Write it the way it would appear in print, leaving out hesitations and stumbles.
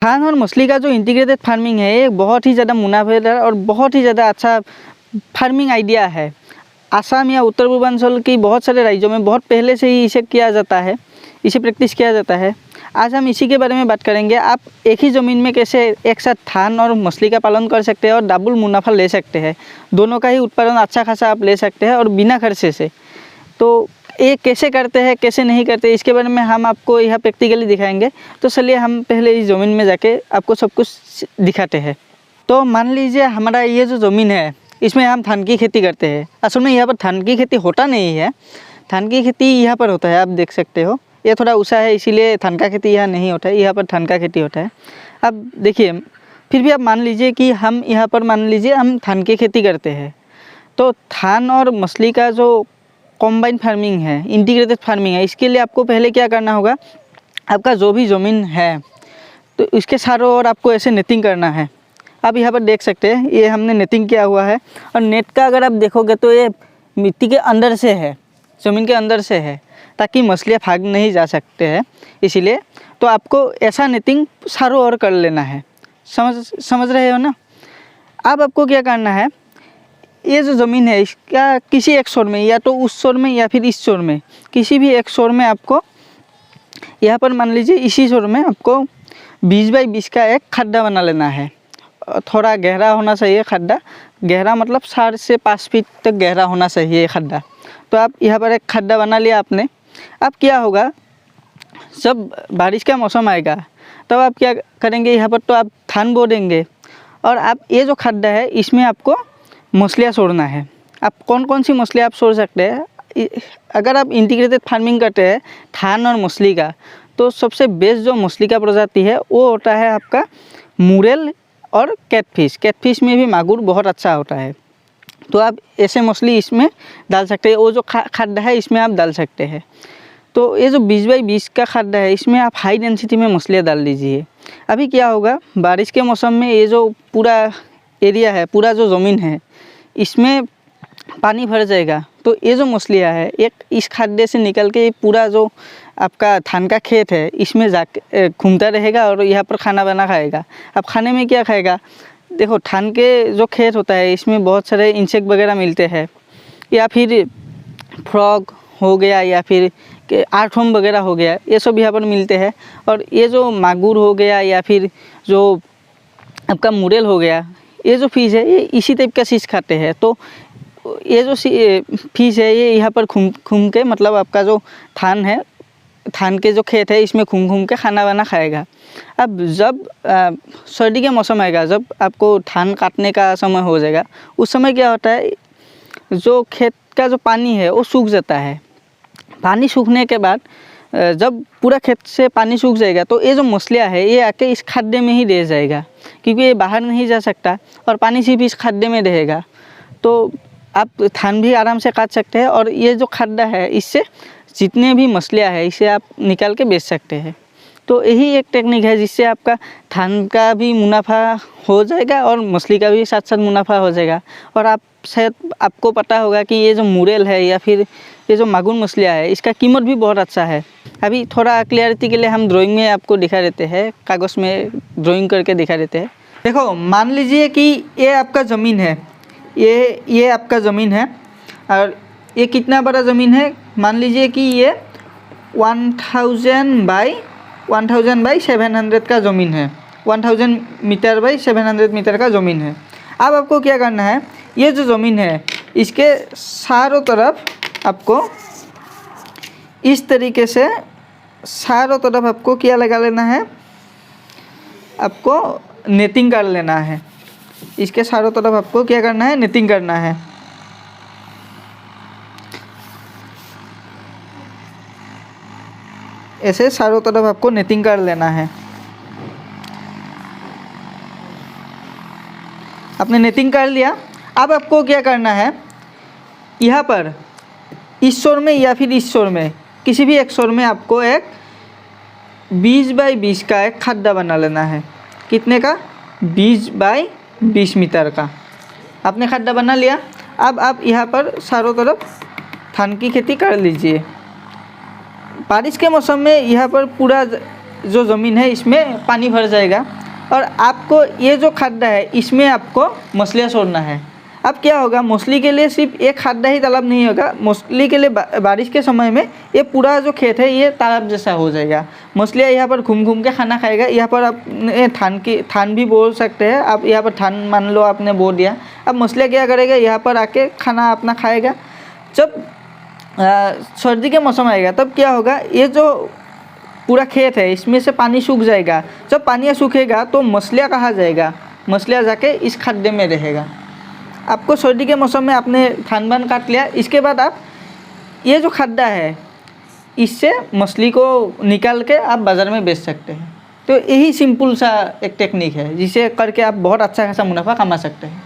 धान और मछली का जो इंटीग्रेटेड फार्मिंग है ये बहुत ही ज़्यादा मुनाफेदार और बहुत ही ज़्यादा अच्छा फार्मिंग आइडिया है। आसाम या उत्तर पूर्वांचल की बहुत सारे राज्यों में बहुत पहले से ही इसे किया जाता है, इसे प्रैक्टिस किया जाता है। आज हम इसी के बारे में बात करेंगे। आप एक ही ज़मीन में कैसे एक साथ धान और मछली का पालन कर सकते हैं और डबल मुनाफा ले सकते हैं। दोनों का ही उत्पादन अच्छा खासा आप ले सकते हैं और बिना खर्चे से। तो ये कैसे करते हैं कैसे नहीं करते इसके बारे में हम आपको यहाँ प्रैक्टिकली दिखाएंगे। तो चलिए हम पहले इस ज़मीन में जाके आपको सब कुछ दिखाते हैं। तो मान लीजिए हमारा ये जो ज़मीन है इसमें हम धान की खेती करते हैं। असल में यहाँ पर धान की खेती होता नहीं है, धान की खेती यहाँ पर होता है, आप देख सकते हो। ये थोड़ा ऊँचा है इसीलिए धान का खेती यहाँ नहीं होता है, यहाँ पर धान का खेती होता है। अब देखिए फिर भी आप मान लीजिए कि हम यहाँ पर मान लीजिए हम धान की खेती करते हैं। तो धान और मछली का जो कॉम्बाइन फार्मिंग है, इंटीग्रेटेड फार्मिंग है, इसके लिए आपको पहले क्या करना होगा, आपका जो भी ज़मीन है तो इसके चारों ओर आपको ऐसे नेटिंग करना है। आप यहाँ पर देख सकते हैं ये हमने नेटिंग किया हुआ है और नेट का अगर आप देखोगे तो ये मिट्टी के अंदर से है, ज़मीन के अंदर से है, ताकि मछलियाँ भाग नहीं जा सकते हैं इसीलिए। तो आपको ऐसा नेटिंग चारों ओर कर लेना है। समझ रहे हो ना। अब आपको क्या करना है, ये जो ज़मीन है इसका किसी एक छोर में, या तो उस छोर में या फिर इस छोर में, किसी भी एक छोर में आपको यहाँ पर मान लीजिए इसी छोर में आपको 20 बाई 20 का एक खड्डा बना लेना है। थोड़ा गहरा होना चाहिए खड्डा, गहरा मतलब 4 से 5 फीट तक गहरा होना चाहिए खड्डा। तो आप यहाँ पर एक खड्डा बना लिया आपने। अब क्या होगा, जब बारिश का मौसम आएगा तब आप क्या करेंगे, यहाँ पर तो आप धान बो देंगे और आप ये जो खड्डा है इसमें आपको मछलियाँ छोड़ना है। आप कौन कौन सी मछलियाँ आप छोड़ सकते हैं। अगर आप इंटीग्रेटेड फार्मिंग करते हैं धान और मछली का, तो सबसे बेस्ट जो मछली का प्रजाति है वो होता है आपका मुरेल और कैटफिश। कैटफिश में भी मागुर बहुत अच्छा होता है। तो आप ऐसे मछली इसमें डाल सकते हैं। वो जो खड्डा है इसमें आप डाल सकते हैं। तो ये जो 20 बाई 20 का खड्डा है इसमें आप हाई डेंसिटी में मछलियाँ डाल दीजिए। अभी क्या होगा, बारिश के मौसम में ये जो पूरा एरिया है, पूरा जो ज़मीन है, इसमें पानी भर जाएगा। तो ये जो मछलियाँ है एक इस खड्डे से निकल के पूरा जो आपका धान का खेत है इसमें जाके घूमता रहेगा और यहाँ पर खाना बना खाएगा। अब खाने में क्या खाएगा, देखो धान के जो खेत होता है इसमें बहुत सारे इंसेक्ट वगैरह मिलते हैं, या फिर फ्रॉग हो गया या फिर आर्थवर्म वगैरह हो गया, ये सब यहाँ पर मिलते हैं। और ये जो मागुर हो गया या फिर जो आपका मुरेल हो गया, ये जो फिश है ये इसी टाइप का चीज़ खाते हैं। तो ये जो फिश है ये यहाँ पर घूम के मतलब आपका जो धान है, धान के जो खेत है इसमें घूम के खाना वाना खाएगा। अब जब सर्दी का मौसम आएगा, जब आपको धान काटने का समय हो जाएगा, उस समय क्या होता है, जो खेत का जो पानी है वो सूख जाता है। पानी सूखने के बाद जब पूरा खेत से पानी सूख जाएगा तो ये जो मछलियाँ है ये आके इस खड्डे में ही रह जाएगा, क्योंकि ये बाहर नहीं जा सकता और पानी सिर्फ इस खड्डे में रहेगा। तो आप धान भी आराम से काट सकते हैं और ये जो खड्डा है इससे जितने भी मछलियाँ हैं इसे आप निकाल के बेच सकते हैं। तो यही एक टेक्निक है जिससे आपका धान का भी मुनाफा हो जाएगा और मछली का भी साथ साथ मुनाफा हो जाएगा। और आप शायद आपको पता होगा कि ये जो मुरेल है या फिर ये जो मागुर मछलियाँ है इसका कीमत भी बहुत अच्छा है। अभी थोड़ा क्लियरिटी के लिए हम ड्राइंग में आपको दिखा देते हैं, कागज़ में ड्राइंग करके दिखा देते हैं। देखो मान लीजिए कि ये आपका ज़मीन है, ये आपका ज़मीन है और ये कितना बड़ा ज़मीन है, मान लीजिए कि ये 1000 बाई 700 का ज़मीन है, 1000 मीटर बाई 700 मीटर का ज़मीन है। अब आपको क्या करना है, ये जो ज़मीन है इसके चारों तरफ आपको इस तरीके से चारों तरफ आपको क्या लगा लेना है, आपको नेटिंग कर लेना है। इसके चारों तरफ आपको क्या करना है, नेटिंग करना है। ऐसे चारों तरफ आपको नेटिंग कर लेना है। आपने नेटिंग कर लिया। अब आपको क्या करना है, यहाँ पर इस छोर में या फिर इस छोर में, किसी भी एक छोर में आपको एक 20 बाई 20 का एक खड्डा बना लेना है। कितने का, 20 बाई 20 मीटर का आपने खड्डा बना लिया। अब आप यहाँ पर चारों तरफ धान की खेती कर लीजिए। बारिश के मौसम में यहाँ पर पूरा जो ज़मीन है इसमें पानी भर जाएगा और आपको ये जो खड्डा है इसमें आपको मछलियाँ छोड़ना है। अब क्या होगा, मछली के लिए सिर्फ एक खड्डा ही तालाब नहीं होगा, मछली के लिए बारिश के समय में ये पूरा जो खेत है ये तालाब जैसा हो जाएगा। मछलियाँ यहाँ पर घूम घूम के खाना खाएगा। यहाँ पर आप थान भी बो सकते हैं, आप यहाँ पर थान मान लो आपने बो दिया, अब मछलियाँ क्या करेगा, यहाँ पर आके खाना अपना खाएगा। जब सर्दी के मौसम आएगा तब क्या होगा, ये जो पूरा खेत है इसमें से पानी सूख जाएगा। जब पानी सूखेगा तो मछलियाँ कहाँ जाएगा, मछलियाँ जाके इस खड्डे में रहेगा। आपको सर्दी के मौसम में आपने थान बान काट लिया, इसके बाद आप ये जो खड्डा है इससे मछली को निकाल के आप बाज़ार में बेच सकते हैं। तो यही सिंपल सा एक टेक्निक है जिसे करके आप बहुत अच्छा खासा मुनाफा कमा सकते हैं।